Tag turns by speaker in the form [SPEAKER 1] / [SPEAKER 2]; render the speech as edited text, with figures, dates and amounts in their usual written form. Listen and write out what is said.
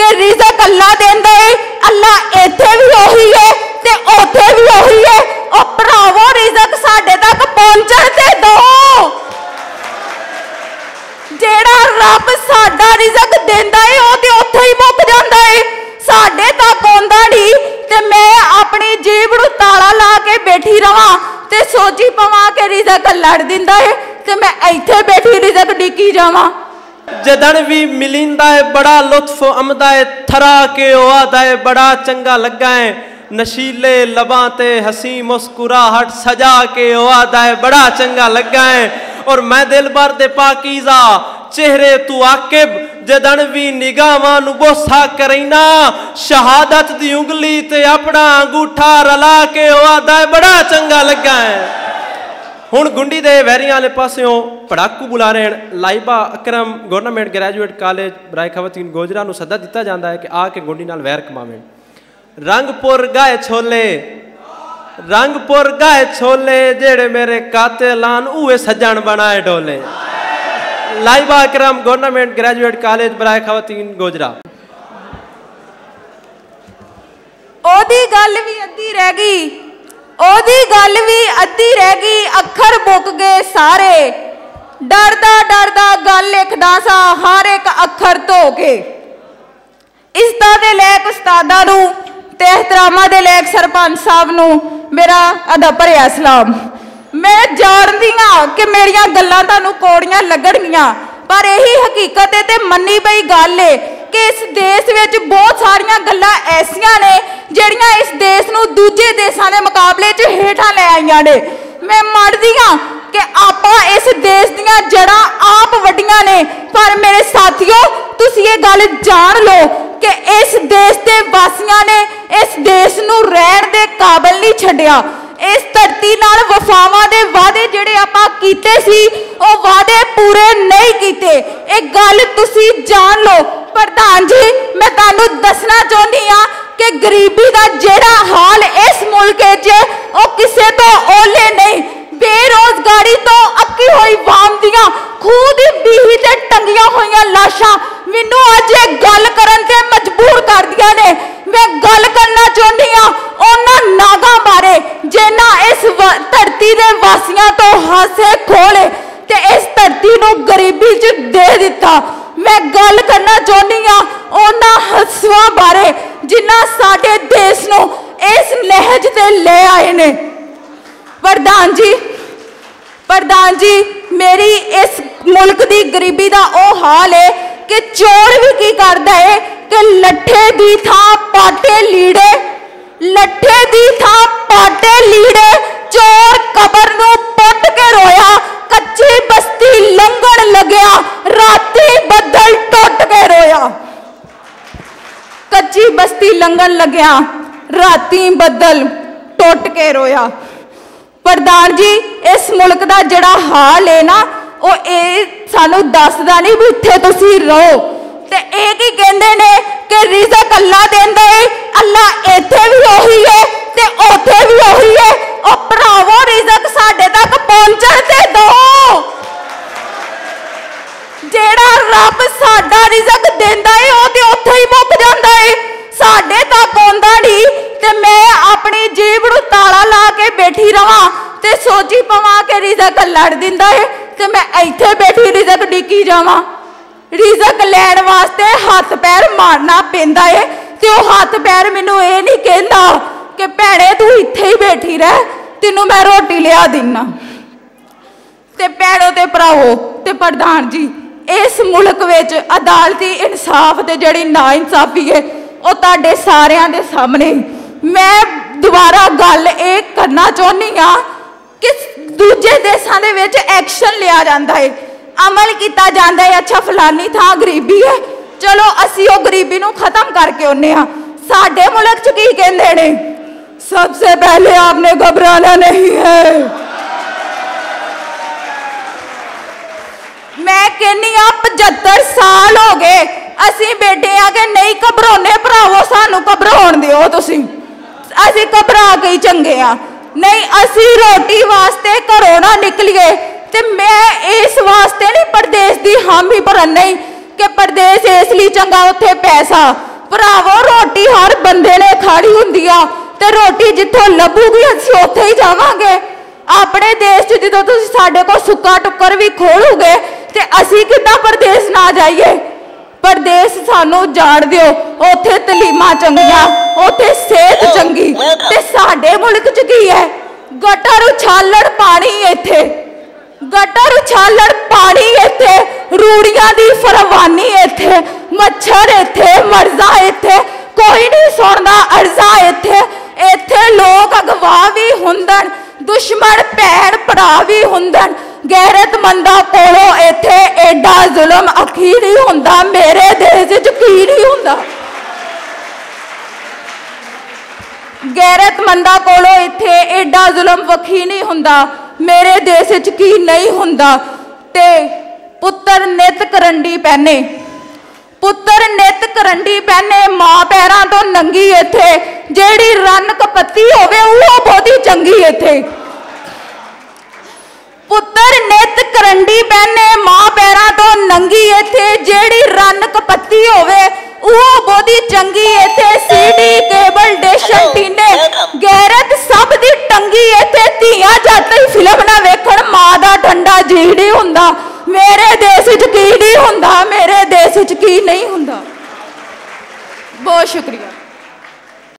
[SPEAKER 1] कि रिज़क अल्लाह देंदा है, अल्लाह इत्थे भी ओही है ते उत्थे भी ओही है। ओ भरावो रिज़क साडे तक पहुंचण ते दो। जेड़ा रब साडा रिज़क देंदा है ओ ते उत्थे ही मुक जांदा है, साडे तक आउंदा नहीं। ते मैं अपनी जीभ नूं ताला ला के बैठी रहां ते सोची पवां कि रिज़क लड़ दिंदा है ते मैं इत्थे बैठी रिज़क डिकी जावां।
[SPEAKER 2] जदन भी मिलिंदा है बड़ा लुत्फ आमदा है, थरा के आदा है बड़ा चंगा लगा है। नशीले लबां ते हसी मुस्कुराहट सजा के आदा है बड़ा चंगा लगा है। और मैं दिल भर दे पाकीज़ा चेहरे तू आकिब, जदन भी निगाहां नूं बोसा करैना, शहादत दी उंगली ते अपना अंगूठा रला के आदा है बड़ा चंगा लगा है। हुण गुंडी दे वैरियां वाले पासों पड़ाकू बुला रहे हैं। लाइबा अकरम गवर्नमेंट ग्रैजुएट कॉलेज बराए खवातीन गोजरा नूं सदा दिता जाता है कि आके गुंडी नाल वैर कमावें। रंगपुर गाए छोले, रंगपुर गाए छोले, जेड़े मेरे कातिलान उहे सज्जन बनाए डोले। लाइबा अकरम गवर्नमेंट ग्रैजुएट कॉलेज बराए खवातीन गोजरा।
[SPEAKER 1] ओदी गल भी अद्धी रह गई, ओदी गल भी अद्धी रह गई, अखर मुक गए सारे। डरदा डरदा गल लिखदा सा हर एक अखर धो के। इज्जतां दे लैक उस्तादां नूं ते एहतरामां दे लैक सरपंच साहब नूं मेरा अदब भरिया सलाम। मैं जानदी हां कि मेरियां गल्लां तुहानूं कौड़ियां लगणगियां, पर यही हकीकत है ते मन्नी पई गल है कि इस देश विच बहुत सारियां गल्लां ऐसियां ने जिहड़ियां इस देश नूं दूजे देशां दे मुकाबले च हेठां लै आईयां ने। मैं मन्नदी हां कि आपां इस देश दीयां जड़ां आप वड्डियां ने, पर मेरे साथियों तुसीं ये गल जान लो कि इस देश दे वासियां ने इस देश नूं रहण दे काबिल नहीं छड्डिया। इस धरती नाल वफावां दे वादे जिहड़े आपां कीते सी ओह वादे पूरे नहीं कीते। एक गल तुसीं जान लो प्रधान जी, मैं तुहानूं दसना चाहुंदी हां कि गरीबी दा जिहड़ा हाल इस मुल्क च ओह किसे तो ओले नहीं। बेरोजगारी तो अक्की हुई वाम दियां खूह दी बीही ते टंगियां होईयां लाशां मैनू अज गल करन ते मजबूर कर दियां ने। मैं गल करना चाहुंदी हां उन्हां नागां बारे जिन्हां इस धरती दे वासियां तो हासे खोले ते इस धरती नूं गरीबी च दे दिता। मैं गल करना चाहुंदी हां उन्हां हसुआं बारे जिन्हां साडे देश नूं इस लहज ते ले आए ने। प्रधान जी मेरी इस मुल्क की गरीबी का वह हाल है कि चोर भी की करता है कि लट्ठे दी थां पाटे लीड़े, लट्ठे दी थां पाटे लीड़े। चोर कबर नूं पुट के रोया, कच्ची बस्ती लंघण लग्या, राती बदल टुट के रोया। कच्ची बस्ती लंघण लग्या, राती बदल टुट के रोया। प्रधान जी इस मुल्क का जड़ा हाल है ना वो सानू दसदा नहीं भी इत्थे तुसीं रहो। ते एक ही कहंदे ने कि रिज़क अल्लाह देंदा है, अल्लाह इत्थे भी ओही है ते उत्थे भी ओही है। ओ भरावो रिज़क साडे तक पहुंचण ते दो। जेड़ा रब साडा रिज़क देंदा है वो ते उत्थे ही मुक जांदा है, साडे तक आउंदा नहीं। ते मैं अपनी जीभ नूं ताला ला के बैठी रहां ते सोची पवां कि रिज़क लड़ दिंदा है ते मैं इत्थे बैठी रिज़क डिकी जावां। रिज़क लैण वास्ते हथ पैर मारना पैंदा है ते ओह हथ पैर मैनूं ये नहीं कहंदा कि भैणे तू इत्थे ही बैठी रह, तैनूं मैं रोटी लिया दिना। ते भैणो ते भरावो ते प्रधान जी इस मुल्क विच अदालती इंसाफ ते जिहड़ी ना इंसाफी है वो तुहाडे सारियां दे सामने। मैं दोबारा गल ये करना चाहुंदी हां कि दूजे देशों दे विच एक्शन लिया जाता है, अमल किया जाता है। अच्छा फलानी थां गरीबी है, चलो असी वो गरीबी नूं खत्म करके आउने हां। साडे मुल्क च की कहंदे ने, सबसे पहले आपने घबराना नहीं है। मैं कहनी हां 75 साल हो गए असी बैठे आ कि नहीं घबराउने भरावो, सानू घबराउण दिओ तुसीं, असी घबरा के ही चंगे आ। नहीं असी रोटी वास्ते घरों ना निकलीए ते मैं इस वास्ते नहीं प्रदेश की हामी भरन नहीं कि प्रदेश इसलिए चंगा उत्थे पैसा, ਭਰਾਵੋ ਰੋਟੀ ਹਰ ਬੰਦੇ ਨੇ ਖਾਣੀ ਹੁੰਦੀ ਆ ਤੇ ਰੋਟੀ ਜਿੱਥੋਂ ਲੱਭੂਗੀ ਅਸੀਂ ਉੱਥੇ ਹੀ ਜਾਵਾਂਗੇ। ਆਪਣੇ ਦੇਸ਼ 'ਚ ਜਦੋਂ ਤੁਸੀਂ ਸਾਡੇ ਕੋਲ ਸੁੱਕਾ ਟੁੱਕਰ ਵੀ ਖੋਲੂਗੇ ਤੇ ਅਸੀਂ ਕਿੱਦਾਂ ਪ੍ਰਦੇਸ਼ ਨਾ ਜਾਈਏ। ਪ੍ਰਦੇਸ਼ ਸਾਨੂੰ ਜਾਣ ਦਿਓ, ਉੱਥੇ ਤਲੀਮਾਂ ਚੰਗੀਆਂ, ਉੱਥੇ ਸਿਹਤ ਚੰਗੀ। ਤੇ ਸਾਡੇ ਮੁਲਕ 'ਚ ਕੀ ਹੈ? ਗਟਰ ਉਛਾਲਣ ਪਾਣੀ ਇੱਥੇ, ਗਟਰ ਉਛਾਲਣ ਪਾਣੀ ਇੱਥੇ, ਰੂੜੀਆਂ ਦੀ ਫਰਵਾਨੀ ਇੱਥੇ, ਮੱਛਰ ਇੱਥੇ, ਮਰਜ਼ਾ ਇੱਥੇ, ਕੋਈ ਨਹੀਂ ਸੁਣਦਾ ਅਰਜ਼ਾ ਇੱਥੇ। ਇੱਥੇ ਲੋਕ ਅਗਵਾ ਵੀ ਹੁੰਦਣ, ਦੁਸ਼ਮਣ ਭੈਣ ਭਰਾ ਵੀ ਹੁੰਦਣ। ਗੈਰਤਮੰਦਾਂ ਕੋਲੋਂ ਇੱਥੇ ਐਡਾ ਜ਼ੁਲਮ ਅਖੀ ਨਹੀਂ ਹੁੰਦਾ, ਮੇਰੇ ਦੇਸ਼ 'ਚ ਕੀ ਨਹੀਂ ਹੁੰਦਾ। ਗੈਰਤਮੰਦਾਂ ਕੋਲੋਂ ਇੱਥੇ ਐਡਾ ਜ਼ੁਲਮ ਵਖੀ ਨਹੀਂ ਹੁੰਦਾ, ਮੇਰੇ ਦੇਸ਼ 'ਚ ਕੀ ਨਹੀਂ ਹੁੰਦਾ। ਤੇ ਪੁੱਤਰ ਨਿਤ ਕਰੰਡੀ ਪਹਿਨੇ, ਪੁੱਤਰ ਨਿਤ ਕਰੰਡੀ ਪਹਿਨੇ, ਮਾਂ ਪੈਰਾਂ ਤੋਂ ਨੰਗੀ ਇੱਥੇ, ਜਿਹੜੀ ਰੰਨ ਕਪੱਤੀ ਹੋਵੇ ਉਹ ਬਹੁਤੀ ਚੰਗੀ ਇੱਥੇ। ਪੁੱਤਰ ਨਿਤ ਕਰੰਡੀ ਪਹਿਨੇ, ਮਾਂ ਪੈਰਾਂ ਤੋਂ ਨੰਗੀ ਇੱਥੇ, ਜਿਹੜੀ ਰੰਨ ਕਪੱਤੀ ਹੋਵੇ ਉਹ ਬਹੁਤੀ ਚੰਗੀ ਇੱਥੇ। ਸੀਡੀ ਕੇਬਲ ਡਿਸ਼ ਐਂਟੀਨੇ, ਗੈਰਤ ਸਭ ਦੀ ਟੰਗੀ ਇੱਥੇ। ਧੀਆਂ ਜਦ ਤੱਕ ਫਿਲਮ ਨਾ ਵੇਖਣ ਮਾਂ ਦਾ ਠੰਡਾ ਜੀ ਨਹੀਂ ਹੁੰਦਾ, ਮੇਰੇ ਦੇਸ਼ 'ਚ ਕੀ ਨਹੀਂ ਹੁੰਦਾ, ਮੇਰੇ ਦੇਸ਼ 'ਚ ਕੀ ਨਹੀਂ ਹੁੰਦਾ। ਬਹੁਤ ਸ਼ੁਕਰੀਆ।